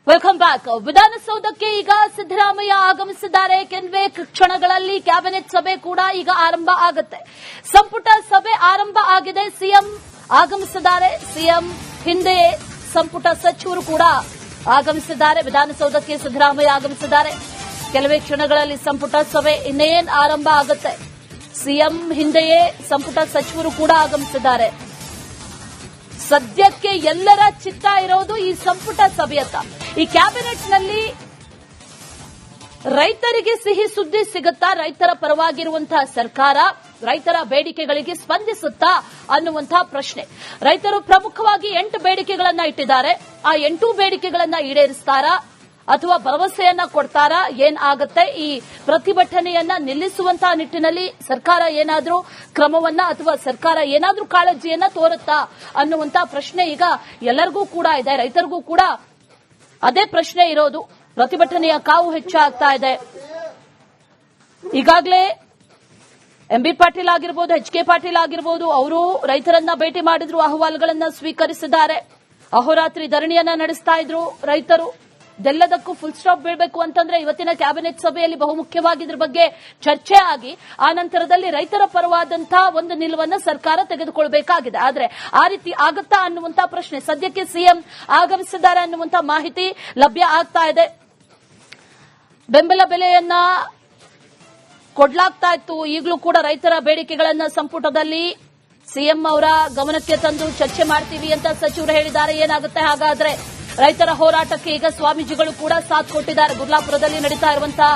Welcome back. ವಿಧಾನಸೌಧಕ್ಕೆ ಈಗ ಸಿದ್ದರಾಮಯ್ಯ ಆಗಮಿಸಿದ್ದಾರೆ. ಕೆಲವೇ ಕ್ಷಣಗಳಲ್ಲಿ ಕ್ಯಾಬಿನೆಟ್ ಸಭೆ ಕೂಡ ಈಗ ಆರಂಭ ಆಗುತ್ತೆ. ಸಂಪುಟ ಸಭೆ ಆರಂಭ ಆಗಿದೆ. ಸಿಎಂ ಆಗಮಿಸಿದ್ದಾರೆ. ಸಿಎಂ ಹಿಂದೆ ಸಂಪುಟ ಸಚಿವರು ಕೂಡ ಆಗಮಿಸಿದ್ದಾರೆ. ವಿಧಾನಸೌಧಕ್ಕೆ ಸಿದ್ದರಾಮಯ್ಯ ಆಗಮಿಸಿದ್ದಾರೆ. ಕೆಲವೇ ಕ್ಷಣಗಳಲ್ಲಿ ಸಂಪುಟ ಸಭೆ ಇನ್ನೇನ್ ಆರಂಭ ಆಗುತ್ತೆ. ಸಿಎಂ ಹಿಂದೆಯೇ ಸಂಪುಟ ಸಚಿವರು ಕೂಡ ಆಗಮಿಸಿದ್ದಾರೆ. ಸದ್ಯಕ್ಕೆ ಎಲ್ಲರ ಚಿತ್ತ ಇರೋದು ಈ ಸಂಪುಟ ಸಭೆಯತ್ತ. ಈ ಕ್ಯಾಬಿನೆಟ್ನಲ್ಲಿ ರೈತರಿಗೆ ಸಿಹಿ ಸುದ್ದಿ ಸಿಗುತ್ತಾ? ರೈತರ ಪರವಾಗಿರುವಂತಹ ಸರ್ಕಾರ ರೈತರ ಬೇಡಿಕೆಗಳಿಗೆ ಸ್ಪಂದಿಸುತ್ತಾ ಅನ್ನುವಂತಹ ಪ್ರಶ್ನೆ. ರೈತರು ಪ್ರಮುಖವಾಗಿ 8 ಬೇಡಿಕೆಗಳನ್ನ ಇಟ್ಟಿದ್ದಾರೆ. ಆ 8 ಬೇಡಿಕೆಗಳನ್ನ ಈಡೇರಿಸ್ತಾರಾ ಅಥವಾ ಭರವಸೆಯನ್ನ ಕೊಡ್ತಾರಾ? ಏನಾಗುತ್ತೆ? ಈ ಪ್ರತಿಭಟನೆಯನ್ನ ನಿಲ್ಲಿಸುವಂತಹ ನಿಟ್ಟಿನಲ್ಲಿ ಸರ್ಕಾರ ಏನಾದ್ರೂ ಕ್ರಮವನ್ನ ಅಥವಾ ಸರ್ಕಾರ ಏನಾದ್ರೂ ಕಾಳಜಿಯನ್ನ ತೋರುತ್ತಾ ಅನ್ನುವಂತಹ ಪ್ರಶ್ನೆ ಈಗ ಎಲ್ಲರಿಗೂ ಕೂಡ ಇದೆ. ರೈತರಿಗೂ ಕೂಡ ಅದೇ ಪ್ರಶ್ನೆ ಇರೋದು. ಪ್ರತಿಭಟನೆಯ ಕಾವು ಹೆಚ್ಚಾಗ್ತಾ ಇದೆ. ಈಗಾಗಲೇ ಎಂಬಿ ಪಾಟೀಲ್ ಆಗಿರ್ಬೋದು, ಎಚ್.ಕೆ. ಪಾಟೀಲ್ ಆಗಿರ್ಬೋದು, ಅವರು ರೈತರನ್ನ ಭೇಟಿ ಮಾಡಿದ್ರು, ಅಹವಾಲುಗಳನ್ನ ಸ್ವೀಕರಿಸಿದ್ದಾರೆ. ಅಹೋರಾತ್ರಿ ಧರಣಿಯನ್ನ ನಡೆಸ್ತಾ ಇದ್ರು ರೈತರು. ಇದೆಲ್ಲದಕ್ಕೂ ಫುಲ್ ಸ್ಟಾಪ್ ಬೀಳಬೇಕು ಅಂತಂದ್ರೆ ಇವತ್ತಿನ ಕ್ಯಾಬಿನೆಟ್ ಸಭೆಯಲ್ಲಿ ಬಹುಮುಖ್ಯವಾಗಿ ಇದ್ರ ಬಗ್ಗೆ ಚರ್ಚೆ ಆಗಿ ಆ ನಂತರದಲ್ಲಿ ರೈತರ ಪರವಾದಂತಹ ಒಂದು ನಿಲುವನ್ನ ಸರ್ಕಾರ ತೆಗೆದುಕೊಳ್ಳಬೇಕಾಗಿದೆ. ಆದ್ರೆ ಆ ರೀತಿ ಆಗುತ್ತಾ ಅನ್ನುವಂತ ಪ್ರಶ್ನೆ. ಸದ್ಯಕ್ಕೆ ಸಿಎಂ ಆಗಮಿಸಿದ್ದಾರೆ ಅನ್ನುವಂತ ಮಾಹಿತಿ ಲಭ್ಯ ಆಗ್ತಾ ಇದೆ. ಬೆಂಬಲ ಬೆಲೆಯನ್ನ ಕೊಡ್ಲಾಗ್ತಾ ಇತ್ತು. ಈಗಲೂ ಕೂಡ ರೈತರ ಬೇಡಿಕೆಗಳನ್ನ ಸಂಪುಟದಲ್ಲಿ ಸಿಎಂ ಅವರ ಗಮನಕ್ಕೆ ತಂದು ಚರ್ಚೆ ಮಾಡ್ತೀವಿ ಅಂತ ಸಚಿವರು ಹೇಳಿದ್ದಾರೆ. ಏನಾಗುತ್ತೆ ಹಾಗಾದ್ರೆ? ರೈತರ ಹೋರಾಟಕ್ಕೆ ಈಗ ಸ್ವಾಮೀಜಿಗಳು ಕೂಡ ಸಾಥ್ ಕೊಟ್ಟಿದ್ದಾರೆ. ಗುರ್ಲಾಪುರದಲ್ಲಿ ನಡೀತಾ ಇರುವಂತಹ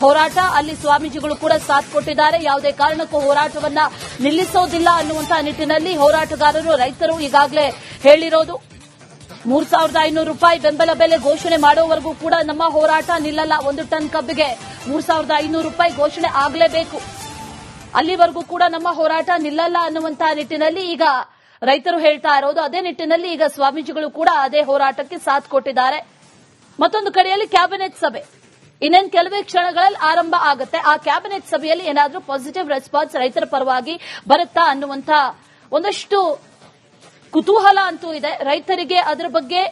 ಹೋರಾಟ, ಅಲ್ಲಿ ಸ್ವಾಮೀಜಿಗಳು ಕೂಡ ಸಾಥ್ ಕೊಟ್ಟಿದ್ದಾರೆ. ಯಾವುದೇ ಕಾರಣಕ್ಕೂ ಹೋರಾಟವನ್ನ ನಿಲ್ಲಿಸೋದಿಲ್ಲ ಅನ್ನುವಂತಹ ನಿಟ್ಟಿನಲ್ಲಿ ಹೋರಾಟಗಾರರು, ರೈತರು ಈಗಾಗಲೇ ಹೇಳಿರೋದು. 3,500 ರೂಪಾಯಿ ಬೆಂಬಲ ಬೆಲೆ ಘೋಷಣೆ ಮಾಡೋವರೆಗೂ ಕೂಡ ನಮ್ಮ ಹೋರಾಟ ನಿಲ್ಲಲ್ಲ. 1 ಟನ್ ಕಬ್ಬಿಗೆ 3,500 ರೂಪಾಯಿ ಘೋಷಣೆ ಆಗಲೇಬೇಕು. ಅಲ್ಲಿವರೆಗೂ ಕೂಡ ನಮ್ಮ ಹೋರಾಟ ನಿಲ್ಲಲ್ಲ ಅನ್ನುವಂತಹ ನಿಟ್ಟಿನಲ್ಲಿ ಈಗ ರೈತರು ಹೇಳ್ತಾ ಇರೋದು. ಅದೇ ನಿಟ್ಟಿನಲ್ಲಿ ಈಗ ಸ್ವಾಮೀಜಿಗಳು ಕೂಡ ಅದೇ ಹೋರಾಟಕ್ಕೆ ಸಾಥ್ ಕೊಟ್ಟಿದ್ದಾರೆ. ಮತ್ತೊಂದು ಕಡೆಯಲ್ಲಿ ಕ್ಯಾಬಿನೆಟ್ ಸಭೆ ಇನ್ನೇನು ಕೆಲವೇ ಕ್ಷಣಗಳಲ್ಲಿ ಆರಂಭ ಆಗುತ್ತೆ. ಆ ಕ್ಯಾಬಿನೆಟ್ ಸಭೆಯಲ್ಲಿ ಏನಾದರೂ ಪಾಸಿಟಿವ್ ರೆಸ್ಪಾನ್ಸ್ ರೈತರ ಪರವಾಗಿ ಬರುತ್ತಾ ಅನ್ನುವಂತ ಒಂದಷ್ಟು ಕುತೂಹಲ ಅಂತೂ ಇದೆ. ರೈತರಿಗೆ ಅದರ ಬಗ್ಗೆ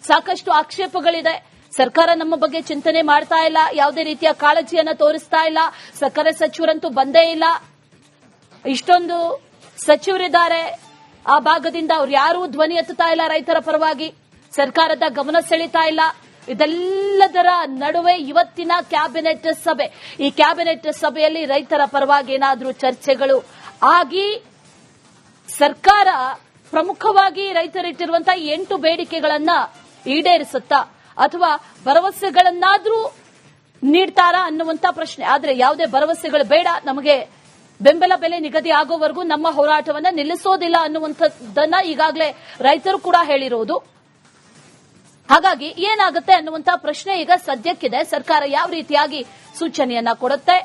ಸಾಕಷ್ಟು ಆಕ್ಷೇಪಗಳಿದೆ. ಸರ್ಕಾರ ನಮ್ಮ ಬಗ್ಗೆ ಚಿಂತನೆ ಮಾಡ್ತಾ ಇಲ್ಲ, ಯಾವುದೇ ರೀತಿಯ ಕಾಳಜಿಯನ್ನ ತೋರಿಸ್ತಾ ಇಲ್ಲ. ಸಕ್ಕರೆ ಸಚಿವರಂತೂ ಬಂದೇ ಇಲ್ಲ. ಇಷ್ಟೊಂದು ಸಚಿವರಿದ್ದಾರೆ ಆ ಭಾಗದಿಂದ, ಅವ್ರು ಯಾರೂ ಧ್ವನಿ ಎತ್ತುತ್ತಾ ಇಲ್ಲ ರೈತರ ಪರವಾಗಿ. ಸರ್ಕಾರದ ಗಮನ ಸೆಳೀತಾ ಇಲ್ಲ. ಇದೆಲ್ಲದರ ನಡುವೆ ಇವತ್ತಿನ ಕ್ಯಾಬಿನೆಟ್ ಸಭೆ. ಈ ಕ್ಯಾಬಿನೆಟ್ ಸಭೆಯಲ್ಲಿ ರೈತರ ಪರವಾಗಿ ಏನಾದರೂ ಚರ್ಚೆಗಳು ಆಗಿ ಸರ್ಕಾರ ಪ್ರಮುಖವಾಗಿ ರೈತರಿಟ್ಟಿರುವಂತಹ 8 ಬೇಡಿಕೆಗಳನ್ನ ಈಡೇರಿಸುತ್ತಾ ಅಥವಾ ಭರವಸೆಗಳನ್ನಾದ್ರೂ ನೀಡ್ತಾರಾ ಅನ್ನುವಂತ ಪ್ರಶ್ನೆ. ಆದ್ರೆ ಯಾವುದೇ ಭರವಸೆಗಳು ಬೇಡ, ನಮಗೆ ಬೆಂಬಲ ಬೆಲೆ ನಿಗದಿ ಆಗೋವರೆಗೂ ನಮ್ಮ ಹೋರಾಟವನ್ನ ನಿಲ್ಲಿಸೋದಿಲ್ಲ ಅನ್ನುವಂಥದ್ದನ್ನ ಈಗಾಗಲೇ ರೈತರು ಕೂಡ ಹೇಳಿರೋದು. ಹಾಗಾಗಿ ಏನಾಗುತ್ತೆ ಅನ್ನುವಂತ ಪ್ರಶ್ನೆ ಈಗ ಸದ್ಯಕ್ಕಿದೆ. ಸರ್ಕಾರ ಯಾವ ರೀತಿಯಾಗಿ ಸೂಚನೆಯನ್ನ ಕೊಡುತ್ತೆ,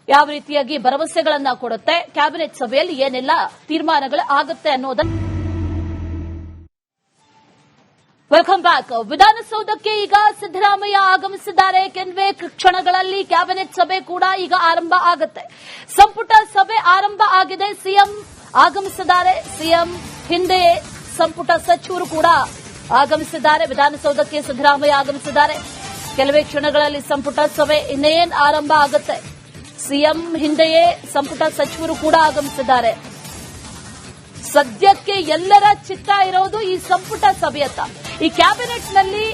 ಯಾವ ರೀತಿಯಾಗಿ ಭರವಸೆಗಳನ್ನ ಕೊಡುತ್ತೆ, ಕ್ಯಾಬಿನೆಟ್ ಸಭೆಯಲ್ಲಿ ಏನೆಲ್ಲ ತೀರ್ಮಾನಗಳು ಆಗುತ್ತೆ ಅನ್ನೋದನ್ನ. Welcome back. ವಿಧಾನಸೌಧಕ್ಕೆ ಈಗ ಸಿದ್ದರಾಮಯ್ಯ ಆಗಮಿಸಿದ್ದಾರೆ. ಕೆಲವೇ ಕ್ಷಣಗಳಲ್ಲಿ ಕ್ಯಾಬಿನೆಟ್ ಸಭೆ ಕೂಡ ಈಗ ಆರಂಭ ಆಗುತ್ತೆ. ಸಂಪುಟ ಸಭೆ ಆರಂಭ ಆಗಿದೆ. ಸಿಎಂ ಆಗಮಿಸಿದ್ದಾರೆ. ಸಿಎಂ ಹಿಂದೆ ಸಂಪುಟ ಸಚಿವರು ಕೂಡ ಆಗಮಿಸಿದ್ದಾರೆ. ವಿಧಾನಸೌಧಕ್ಕೆ ಸಿದ್ದರಾಮಯ್ಯ ಆಗಮಿಸಿದ್ದಾರೆ. ಕೆಲವೇ ಕ್ಷಣಗಳಲ್ಲಿ ಸಂಪುಟ ಸಭೆ ಇನ್ನೇನ್ ಆರಂಭ ಆಗುತ್ತೆ. ಸಿಎಂ ಹಿಂದೆಯೇ ಸಂಪುಟ ಸಚಿವರು ಕೂಡ ಆಗಮಿಸಿದ್ದಾರೆ. ಸದ್ಯಕ್ಕೆ ಎಲ್ಲರ ಚಿತ್ತ ಇರೋದು ಈ ಸಂಪುಟ ಸಭೆಯತ್ತ. ಈ ಕ್ಯಾಬಿನೆಟ್ನಲ್ಲಿ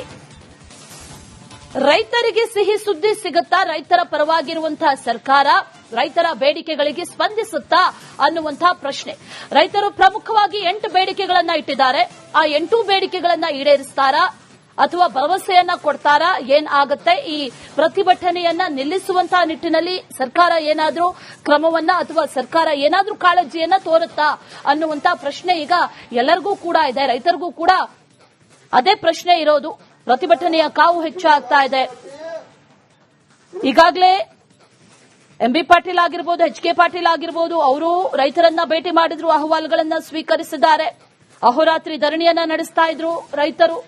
ರೈತರಿಗೆ ಸಿಹಿ ಸುದ್ದಿ ಸಿಗುತ್ತಾ? ರೈತರ ಪರವಾಗಿರುವಂತಹ ಸರ್ಕಾರ ರೈತರ ಬೇಡಿಕೆಗಳಿಗೆ ಸ್ಪಂದಿಸುತ್ತಾ ಅನ್ನುವಂತಹ ಪ್ರಶ್ನೆ. ರೈತರು ಪ್ರಮುಖವಾಗಿ 8 ಬೇಡಿಕೆಗಳನ್ನ ಇಟ್ಟಿದ್ದಾರೆ. ಆ 8 ಬೇಡಿಕೆಗಳನ್ನ ಈಡೇರಿಸ್ತಾರಾ ಅಥವಾ ಭರವಸೆಯನ್ನ ಕೊಡ್ತಾರಾ? ಏನಾಗುತ್ತೆ? ಈ ಪ್ರತಿಭಟನೆಯನ್ನ ನಿಲ್ಲಿಸುವಂತಹ ನಿಟ್ಟಿನಲ್ಲಿ ಸರ್ಕಾರ ಏನಾದ್ರೂ ಕ್ರಮವನ್ನ ಅಥವಾ ಸರ್ಕಾರ ಏನಾದ್ರೂ ಕಾಳಜಿಯನ್ನ ತೋರುತ್ತಾ ಅನ್ನುವಂತಹ ಪ್ರಶ್ನೆ ಈಗ ಎಲ್ಲರಿಗೂ ಕೂಡ ಇದೆ. ರೈತರಿಗೂ ಕೂಡ ಅದೇ ಪ್ರಶ್ನೆ ಇರೋದು. ಪ್ರತಿಭಟನೆಯ ಕಾವು ಹೆಚ್ಚಾಗ್ತಾ ಇದೆ. ಈಗಾಗಲೇ ಎಂಬಿ ಪಾಟೀಲ್ ಆಗಿರ್ಬೋದು, ಎಚ್.ಕೆ. ಪಾಟೀಲ್ ಆಗಿರ್ಬೋದು, ಅವರು ರೈತರನ್ನ ಭೇಟಿ ಮಾಡಿದ್ರು, ಅಹವಾಲುಗಳನ್ನ ಸ್ವೀಕರಿಸಿದ್ದಾರೆ. ಅಹೋರಾತ್ರಿ ಧರಣಿಯನ್ನ ನಡೆಸ್ತಾ ಇದ್ರು ರೈತರು.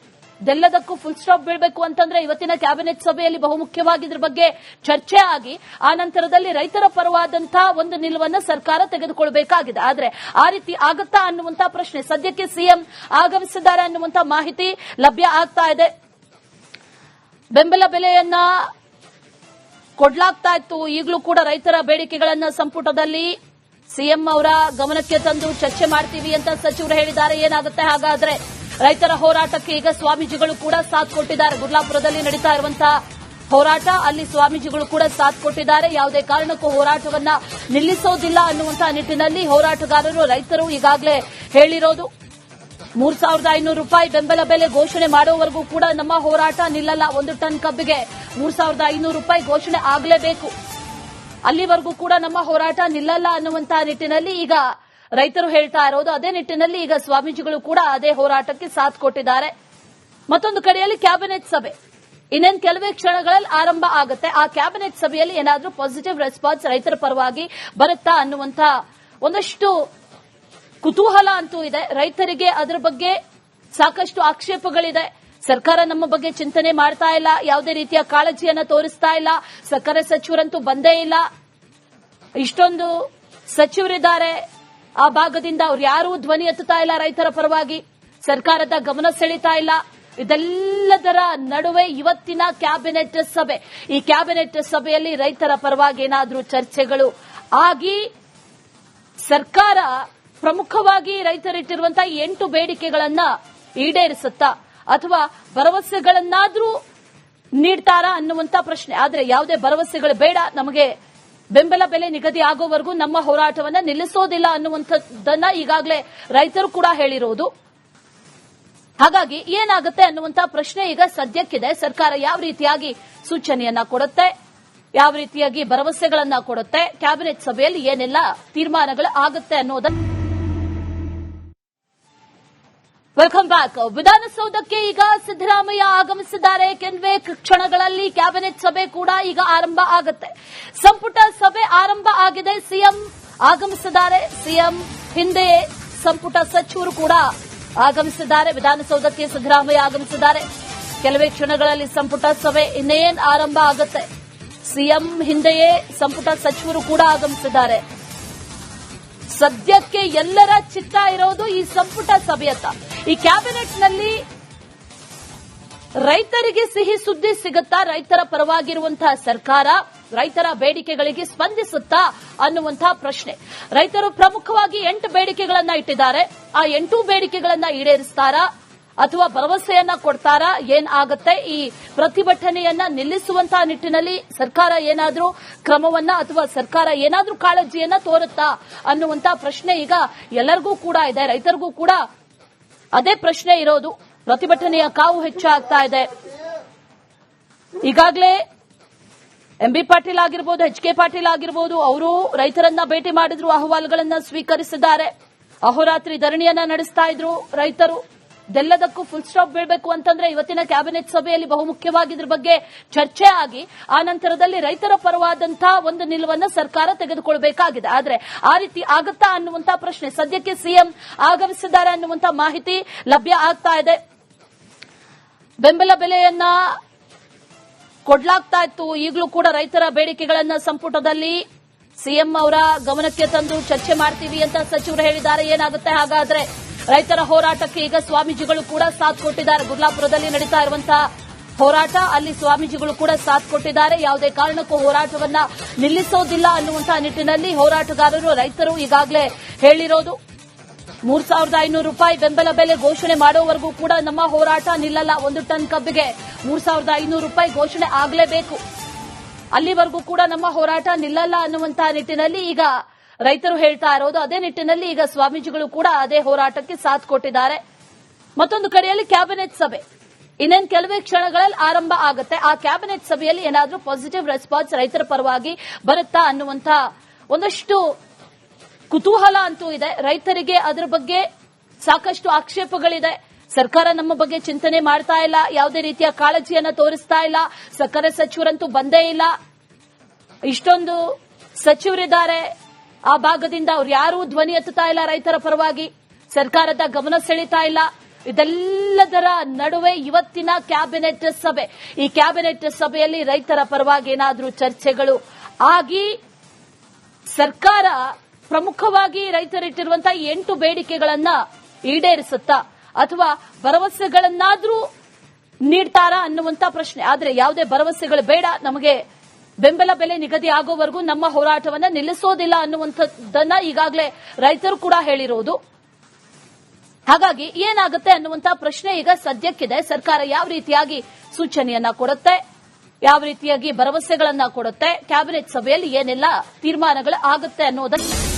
ಇದೆಲ್ಲದಕ್ಕೂ ಫುಲ್ ಸ್ಟಾಪ್ ಬೀಳಬೇಕು ಅಂತಂದ್ರೆ ಇವತ್ತಿನ ಕ್ಯಾಬಿನೆಟ್ ಸಭೆಯಲ್ಲಿ ಬಹುಮುಖ್ಯವಾಗಿ ಇದ್ರ ಬಗ್ಗೆ ಚರ್ಚೆ ಆಗಿ ಆ ನಂತರದಲ್ಲಿ ರೈತರ ಪರವಾದಂತಹ ಒಂದು ನಿಲುವನ್ನ ಸರ್ಕಾರ ತೆಗೆದುಕೊಳ್ಳಬೇಕಾಗಿದೆ. ಆದ್ರೆ ಆ ರೀತಿ ಆಗುತ್ತಾ ಅನ್ನುವಂತ ಪ್ರಶ್ನೆ. ಸದ್ಯಕ್ಕೆ ಸಿಎಂ ಆಗಮಿಸಿದ್ದಾರೆ ಅನ್ನುವಂತ ಮಾಹಿತಿ ಲಭ್ಯ ಆಗ್ತಾ ಇದೆ. ಬೆಂಬಲ ಬೆಲೆಯನ್ನ ಕೊಡ್ಲಾಗ್ತಾ ಇತ್ತು. ಈಗಲೂ ಕೂಡ ರೈತರ ಬೇಡಿಕೆಗಳನ್ನ ಸಂಪುಟದಲ್ಲಿ ಸಿಎಂ ಅವರ ಗಮನಕ್ಕೆ ತಂದು ಚರ್ಚೆ ಮಾಡ್ತೀವಿ ಅಂತ ಸಚಿವರು ಹೇಳಿದ್ದಾರೆ. ಏನಾಗುತ್ತೆ ಹಾಗಾದ್ರೆ? ರೈತರ ಹೋರಾಟಕ್ಕೆ ಈಗ ಸ್ವಾಮೀಜಿಗಳು ಕೂಡ ಸಾಥ್ ಕೊಟ್ಟಿದ್ದಾರೆ. ಗುರ್ಲಾಪುರದಲ್ಲಿ ನಡೀತಾ ಇರುವಂತಹ ಹೋರಾಟ, ಅಲ್ಲಿ ಸ್ವಾಮೀಜಿಗಳು ಕೂಡ ಸಾಥ್ ಕೊಟ್ಟಿದ್ದಾರೆ. ಯಾವುದೇ ಕಾರಣಕ್ಕೂ ಹೋರಾಟವನ್ನ ನಿಲ್ಲಿಸೋದಿಲ್ಲ ಅನ್ನುವಂತಹ ನಿಟ್ಟಿನಲ್ಲಿ ಹೋರಾಟಗಾರರು, ರೈತರು ಈಗಾಗಲೇ ಹೇಳಿರೋದು. 3,500 ರೂಪಾಯಿ ಬೆಂಬಲ ಬೆಲೆ ಘೋಷಣೆ ಮಾಡುವವರೆಗೂ ಕೂಡ ನಮ್ಮ ಹೋರಾಟ ನಿಲ್ಲಲ್ಲ. 1 ಟನ್ ಕಬ್ಬಿಗೆ 3,500 ರೂಪಾಯಿ ಘೋಷಣೆ ಆಗಲೇಬೇಕು, ಅಲ್ಲಿವರೆಗೂ ಕೂಡ ನಮ್ಮ ಹೋರಾಟ ನಿಲ್ಲಲ್ಲ ಅನ್ನುವಂತಹ ನಿಟ್ಟಿನಲ್ಲಿ ಈಗ ರೈತರು ಹೇಳ್ತಾ ಇರೋದು. ಅದೇ ನಿಟ್ಟಿನಲ್ಲಿ ಈಗ ಸ್ವಾಮೀಜಿಗಳು ಕೂಡ ಅದೇ ಹೋರಾಟಕ್ಕೆ ಸಾಥ್ ಕೊಟ್ಟಿದ್ದಾರೆ. ಮತ್ತೊಂದು ಕಡೆಯಲ್ಲಿ ಕ್ಯಾಬಿನೆಟ್ ಸಭೆ ಇನ್ನೇನು ಕೆಲವೇ ಕ್ಷಣಗಳಲ್ಲಿ ಆರಂಭ ಆಗುತ್ತೆ. ಆ ಕ್ಯಾಬಿನೆಟ್ ಸಭೆಯಲ್ಲಿ ಏನಾದರೂ ಪಾಸಿಟಿವ್ ರೆಸ್ಪಾನ್ಸ್ ರೈತರ ಪರವಾಗಿ ಬರುತ್ತಾ ಅನ್ನುವಂತ ಒಂದಷ್ಟು ಕುತೂಹಲ ಅಂತೂ ಇದೆ. ರೈತರಿಗೆ ಅದರ ಬಗ್ಗೆ ಸಾಕಷ್ಟು ಆಕ್ಷೇಪಗಳಿದೆ. ಸರ್ಕಾರ ನಮ್ಮ ಬಗ್ಗೆ ಚಿಂತನೆ ಮಾಡ್ತಾ ಇಲ್ಲ, ಯಾವುದೇ ರೀತಿಯ ಕಾಳಜಿಯನ್ನ ತೋರಿಸ್ತಾ ಇಲ್ಲ, ಸಕ್ಕರೆ ಸಚಿವರಂತೂ ಬಂದೇ ಇಲ್ಲ, ಇಷ್ಟೊಂದು ಸಚಿವರಿದ್ದಾರೆ ಆ ಭಾಗದಿಂದ, ಅವ್ರು ಯಾರೂ ಧ್ವನಿ ಎತ್ತುತ್ತಾ ಇಲ್ಲ ರೈತರ ಪರವಾಗಿ, ಸರ್ಕಾರದ ಗಮನ ಸೆಳೀತಾ ಇಲ್ಲ. ಇದೆಲ್ಲದರ ನಡುವೆ ಇವತ್ತಿನ ಕ್ಯಾಬಿನೆಟ್ ಸಭೆ, ಈ ಕ್ಯಾಬಿನೆಟ್ ಸಭೆಯಲ್ಲಿ ರೈತರ ಪರವಾಗಿ ಏನಾದರೂ ಚರ್ಚೆಗಳು ಆಗಿ ಸರ್ಕಾರ ಪ್ರಮುಖವಾಗಿ ರೈತರಿಟ್ಟಿರುವಂತಹ 8 ಬೇಡಿಕೆಗಳನ್ನ ಈಡೇರಿಸುತ್ತಾ ಅಥವಾ ಭರವಸೆಗಳನ್ನಾದ್ರೂ ನೀಡ್ತಾರಾ ಅನ್ನುವಂತ ಪ್ರಶ್ನೆ. ಆದರೆ ಯಾವುದೇ ಭರವಸೆಗಳು ಬೇಡ, ನಮಗೆ ಬೆಂಬಲ ಬೆಲೆ ನಿಗದಿ ಆಗೋವರೆಗೂ ನಮ್ಮ ಹೋರಾಟವನ್ನ ನಿಲ್ಲಿಸೋದಿಲ್ಲ ಅನ್ನುವಂಥದ್ದನ್ನ ಈಗಾಗಲೇ ರೈತರು ಕೂಡ ಹೇಳಿರೋದು. ಹಾಗಾಗಿ ಏನಾಗುತ್ತೆ ಅನ್ನುವಂತ ಪ್ರಶ್ನೆ ಈಗ ಸದ್ಯಕ್ಕಿದೆ. ಸರ್ಕಾರ ಯಾವ ರೀತಿಯಾಗಿ ಸೂಚನೆಯನ್ನ ಕೊಡುತ್ತೆ, ಯಾವ ರೀತಿಯಾಗಿ ಭರವಸೆಗಳನ್ನ ಕೊಡುತ್ತೆ, ಕ್ಯಾಬಿನೆಟ್ ಸಭೆಯಲ್ಲಿ ಏನೆಲ್ಲ ತೀರ್ಮಾನಗಳು ಆಗುತ್ತೆ ಅನ್ನೋದನ್ನ. Welcome back. ವಿಧಾನಸೌಧಕ್ಕೆ ಈಗ ಸಿದ್ದರಾಮಯ್ಯ ಆಗಮಿಸಿದ್ದಾರೆ. ಕೆಲವೇ ಕ್ಷಣಗಳಲ್ಲಿ ಕ್ಯಾಬಿನೆಟ್ ಸಭೆ ಕೂಡ ಈಗ ಆರಂಭ ಆಗುತ್ತೆ. ಸಂಪುಟ ಸಭೆ ಆರಂಭ ಆಗಿದೆ. ಸಿಎಂ ಆಗಮಿಸಿದ್ದಾರೆ. ಸಿಎಂ ಹಿಂದೆ ಸಂಪುಟ ಸಚಿವರು ಕೂಡ ಆಗಮಿಸಿದ್ದಾರೆ. ವಿಧಾನಸೌಧಕ್ಕೆ ಸಿದ್ದರಾಮಯ್ಯ ಆಗಮಿಸಿದ್ದಾರೆ. ಕೆಲವೇ ಕ್ಷಣಗಳಲ್ಲಿ ಸಂಪುಟ ಸಭೆ ಇನ್ನೇನ್ ಆರಂಭ ಆಗುತ್ತೆ. ಸಿಎಂ ಹಿಂದೆಯೇ ಸಂಪುಟ ಸಚಿವರು ಕೂಡ ಆಗಮಿಸಿದ್ದಾರೆ. ಸದ್ಯಕ್ಕೆ ಎಲ್ಲರ ಚಿತ್ತ ಇರೋದು ಈ ಸಂಪುಟ ಸಭೆಯತ್ತ. ಈ ಕ್ಯಾಬಿನೆಟ್ನಲ್ಲಿ ರೈತರಿಗೆ ಸಿಹಿ ಸುದ್ದಿ ಸಿಗುತ್ತಾ? ರೈತರ ಪರವಾಗಿರುವಂತಹ ಸರ್ಕಾರ ರೈತರ ಬೇಡಿಕೆಗಳಿಗೆ ಸ್ಪಂದಿಸುತ್ತಾ ಅನ್ನುವಂತಹ ಪ್ರಶ್ನೆ. ರೈತರು ಪ್ರಮುಖವಾಗಿ 8 ಬೇಡಿಕೆಗಳನ್ನ ಇಟ್ಟಿದ್ದಾರೆ. ಆ 8 ಬೇಡಿಕೆಗಳನ್ನ ಈಡೇರಿಸ್ತಾರಾ ಅಥವಾ ಭರವಸೆಯನ್ನ ಕೊಡ್ತಾರಾ? ಏನಾಗುತ್ತೆ? ಈ ಪ್ರತಿಭಟನೆಯನ್ನ ನಿಲ್ಲಿಸುವಂತಹ ನಿಟ್ಟಿನಲ್ಲಿ ಸರ್ಕಾರ ಏನಾದರೂ ಕ್ರಮವನ್ನ ಅಥವಾ ಸರ್ಕಾರ ಏನಾದರೂ ಕಾಳಜಿಯನ್ನ ತೋರುತ್ತಾ ಅನ್ನುವಂತ ಪ್ರಶ್ನೆ ಈಗ ಎಲ್ಲರಿಗೂ ಕೂಡ ಇದೆ. ರೈತರಿಗೂ ಕೂಡ ಅದೇ ಪ್ರಶ್ನೆ ಇರೋದು. ಪ್ರತಿಭಟನೆಯ ಕಾವು ಹೆಚ್ಚಾಗ್ತಾ ಇದೆ. ಈಗಾಗಲೇ ಎಂಬಿ ಪಾಟೀಲ್ ಆಗಿರಬಹುದು, ಎಚ್ಕೆ ಪಾಟೀಲ್ ಆಗಿರಬಹುದು, ಅವರು ರೈತರನ್ನ ಭೇಟಿ ಮಾಡಿದ್ರು, ಅಹವಾಲುಗಳನ್ನ ಸ್ವೀಕರಿಸಿದ್ದಾರೆ. ಅಹೋರಾತ್ರಿ ಧರಣಿಯನ್ನ ನಡೆಸ್ತಾ ಇದ್ರು ರೈತರು. ಇದೆಲ್ಲದಕ್ಕೂ ಫುಲ್ ಸ್ಟಾಪ್ ಬೀಳಬೇಕು ಅಂತಂದ್ರೆ ಇವತ್ತಿನ ಕ್ಯಾಬಿನೆಟ್ ಸಭೆಯಲ್ಲಿ ಬಹುಮುಖ್ಯವಾಗಿ ಇದ್ರ ಬಗ್ಗೆ ಚರ್ಚೆ ಆಗಿ ಆ ನಂತರದಲ್ಲಿ ರೈತರ ಪರವಾದಂತಹ ಒಂದು ನಿಲುವನ್ನ ಸರ್ಕಾರ ತೆಗೆದುಕೊಳ್ಳಬೇಕಾಗಿದೆ. ಆದ್ರೆ ಆ ರೀತಿ ಆಗುತ್ತಾ ಅನ್ನುವಂತ ಪ್ರಶ್ನೆ. ಸದ್ಯಕ್ಕೆ ಸಿಎಂ ಆಗಮಿಸಿದ್ದಾರೆ ಅನ್ನುವಂತ ಮಾಹಿತಿ ಲಭ್ಯ ಆಗ್ತಾ ಇದೆ. ಬೆಂಬಲ ಬೆಲೆಯನ್ನ ಕೊಡ್ಲಾಗ್ತಾ ಇತ್ತು. ಈಗಲೂ ಕೂಡ ರೈತರ ಬೇಡಿಕೆಗಳನ್ನ ಸಂಪುಟದಲ್ಲಿ ಸಿಎಂ ಅವರ ಗಮನಕ್ಕೆ ತಂದು ಚರ್ಚೆ ಮಾಡ್ತೀವಿ ಅಂತ ಸಚಿವರು ಹೇಳಿದ್ದಾರೆ. ಏನಾಗುತ್ತೆ ಹಾಗಾದ್ರೆ? ರೈತರ ಹೋರಾಟಕ್ಕೆ ಈಗ ಸ್ವಾಮೀಜಿಗಳು ಕೂಡ ಸಾಥ್ ಕೊಟ್ಟಿದ್ದಾರೆ. ಗುರ್ಲಾಪುರದಲ್ಲಿ ನಡೀತಾ ಇರುವಂತಹ ಹೋರಾಟ, ಅಲ್ಲಿ ಸ್ವಾಮೀಜಿಗಳು ಕೂಡ ಸಾಥ್ ಕೊಟ್ಟಿದ್ದಾರೆ. ಯಾವುದೇ ಕಾರಣಕ್ಕೂ ಹೋರಾಟವನ್ನ ನಿಲ್ಲಿಸೋದಿಲ್ಲ ಅನ್ನುವಂತಹ ನಿಟ್ಟಿನಲ್ಲಿ ಹೋರಾಟಗಾರರು, ರೈತರು ಈಗಾಗಲೇ ಹೇಳಿರೋದು. 3,500 ರೂಪಾಯಿ ಬೆಂಬಲ ಬೆಲೆ ಘೋಷಣೆ ಮಾಡುವವರೆಗೂ ಕೂಡ ನಮ್ಮ ಹೋರಾಟ ನಿಲ್ಲಲ್ಲ. 1 ಟನ್ ಕಬ್ಬಿಗೆ 3,500 ರೂಪಾಯಿ ಘೋಷಣೆ ಆಗಲೇಬೇಕು, ಅಲ್ಲಿವರೆಗೂ ಕೂಡ ನಮ್ಮ ಹೋರಾಟ ನಿಲ್ಲಲ್ಲ ಅನ್ನುವಂತಹ ನಿಟ್ಟಿನಲ್ಲಿ ಈಗ ರೈತರು ಹೇಳ್ತಾ ಇರೋದು. ಅದೇ ನಿಟ್ಟಿನಲ್ಲಿ ಈಗ ಸ್ವಾಮೀಜಿಗಳು ಕೂಡ ಅದೇ ಹೋರಾಟಕ್ಕೆ ಸಾಥ್ ಕೊಟ್ಟಿದ್ದಾರೆ. ಮತ್ತೊಂದು ಕಡೆಯಲ್ಲಿ ಕ್ಯಾಬಿನೆಟ್ ಸಭೆ ಇನ್ನೇನು ಕೆಲವೇ ಕ್ಷಣಗಳಲ್ಲಿ ಆರಂಭ ಆಗುತ್ತೆ. ಆ ಕ್ಯಾಬಿನೆಟ್ ಸಭೆಯಲ್ಲಿ ಏನಾದರೂ ಪಾಸಿಟಿವ್ ರೆಸ್ಪಾನ್ಸ್ ರೈತರ ಪರವಾಗಿ ಬರುತ್ತಾ ಅನ್ನುವಂತ ಒಂದಷ್ಟು ಕುತೂಹಲ ಅಂತೂ ಇದೆ. ರೈತರಿಗೆ ಅದರ ಬಗ್ಗೆ ಸಾಕಷ್ಟು ಆಕ್ಷೇಪಗಳಿದೆ. ಸರ್ಕಾರ ನಮ್ಮ ಬಗ್ಗೆ ಚಿಂತನೆ ಮಾಡ್ತಾ ಇಲ್ಲ, ಯಾವುದೇ ರೀತಿಯ ಕಾಳಜಿಯನ್ನ ತೋರಿಸ್ತಾ ಇಲ್ಲ, ಸಕ್ಕರೆ ಸಚಿವರಂತೂ ಬಂದೇ ಇಲ್ಲ, ಇಷ್ಟೊಂದು ಸಚಿವರಿದ್ದಾರೆ ಆ ಭಾಗದಿಂದ, ಅವ್ರು ಯಾರೂ ಧ್ವನಿ ಎತ್ತುತ್ತಾ ಇಲ್ಲ ರೈತರ ಪರವಾಗಿ, ಸರ್ಕಾರದ ಗಮನ ಸೆಳೀತಾ ಇಲ್ಲ. ಇದೆಲ್ಲದರ ನಡುವೆ ಇವತ್ತಿನ ಕ್ಯಾಬಿನೆಟ್ ಸಭೆ, ಈ ಕ್ಯಾಬಿನೆಟ್ ಸಭೆಯಲ್ಲಿ ರೈತರ ಪರವಾಗಿ ಏನಾದರೂ ಚರ್ಚೆಗಳು ಆಗಿ ಸರ್ಕಾರ ಪ್ರಮುಖವಾಗಿ ರೈತರಿಟ್ಟಿರುವಂತಹ 8 ಬೇಡಿಕೆಗಳನ್ನ ಈಡೇರಿಸುತ್ತಾ ಅಥವಾ ಭರವಸೆಗಳನ್ನಾದ್ರೂ ನೀಡ್ತಾರಾ ಅನ್ನುವಂತ ಪ್ರಶ್ನೆ. ಆದ್ರೆ ಯಾವುದೇ ಭರವಸೆಗಳು ಬೇಡ, ನಮಗೆ ಬೆಂಬಲ ಬೆಲೆ ನಿಗದಿ ಆಗೋವರೆಗೂ ನಮ್ಮ ಹೋರಾಟವನ್ನ ನಿಲ್ಲಿಸೋದಿಲ್ಲ ಅನ್ನುವಂಥದ್ದನ್ನ ಈಗಾಗಲೇ ರೈತರು ಕೂಡ ಹೇಳಿರೋದು. ಹಾಗಾಗಿ ಏನಾಗುತ್ತೆ ಅನ್ನುವಂತ ಪ್ರಶ್ನೆ ಈಗ ಸದ್ಯಕ್ಕಿದೆ. ಸರ್ಕಾರ ಯಾವ ರೀತಿಯಾಗಿ ಸೂಚನೆಯನ್ನ ಕೊಡುತ್ತೆ, ಯಾವ ರೀತಿಯಾಗಿ ಭರವಸೆಗಳನ್ನ ಕೊಡುತ್ತೆ, ಕ್ಯಾಬಿನೆಟ್ ಸಭೆಯಲ್ಲಿ ಏನೆಲ್ಲ ತೀರ್ಮಾನಗಳು ಆಗುತ್ತೆ ಅನ್ನೋದಕ್ಕೆ